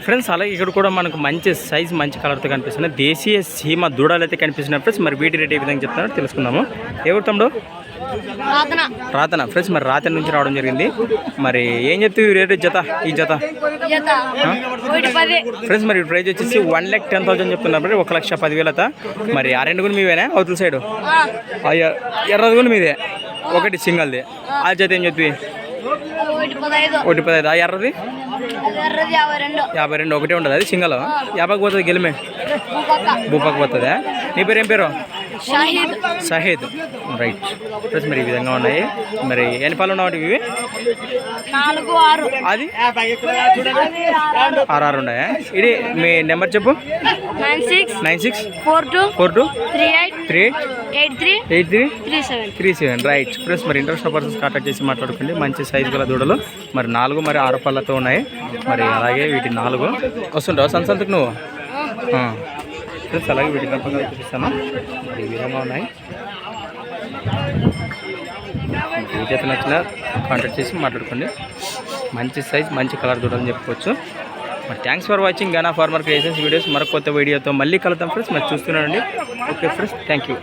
Friends అలాగే ఇక్కడ కూడా మనకు మంచి సైజ్ మంచి కలర్తో కనిపిస్తున్నాయి. దేశీయ సీమ దూడలు అయితే కనిపిస్తున్నాయి ఫ్రెండ్స్. మరి వీటి రేట్ ఏ విధంగా చెప్తున్నారో తెలుసుకుందాము. ఎవరు తమ్ముడు? రాతన ఫ్రెండ్స్. మరి రాతన నుంచి రావడం జరిగింది. మరి ఏం చెప్తే రేటు జత ఈ జత ఫ్రెండ్స్? మరి ప్రైజ్ వచ్చేసి 1,10,000 చెప్తున్నారు. 1,10,000. మరి ఆ రెండు కూడా మీవేనా? అవతల సైడు ఎర్రది కూడా మీదే, ఒకటి సింగల్ది. ఆ జత ఏం చెప్తే? 1,15,000. ఆ ఎర్రది 52. ఒకటే ఉంటుంది, అది సింగల్. 50కి పోతుంది గెలిమే, భూపాకు పోతుందా? నీ పేరు ఏం పేరు? షాహిద్. Right friends. మరి ఈ విధంగా ఉన్నాయి. మరి ఎన్ని పాలు ఉన్నావు ఇవి? 4, 6. అది 6 ఉన్నాయా? ఇది మీ నెంబర్ చెప్పు. 9642383837. Right friends. మరి ఇంట్రెస్ట్ పర్సన్స్ కాంటాక్ట్ చేసి మాట్లాడుకోండి. మంచి సైజు గల దూడలు. మరి 4 మరి 6 పళ్ళతో ఉన్నాయి. మరి అలాగే వీటి 4 వస్తుంటావు సంతకు నువ్వు ఫ్రెండ్స్. అలాగే వీటి కనుక చూపిస్తాను. మరి ఈ విధంగా ఉన్నాయి. ఈ జత నచ్చిన కాంటాక్ట్ చేసి మాట్లాడుకోండి. మంచి సైజ్ మంచి కలర్ దూడని చెప్పుకోవచ్చు. మరి thanks for watching Gana farmer creations videos. మరొక కొత్త వీడియోతో మళ్ళీ కలుద్దాం ఫ్రెండ్స్. మరి చూస్తున్నానండి. Okay friends, thank you.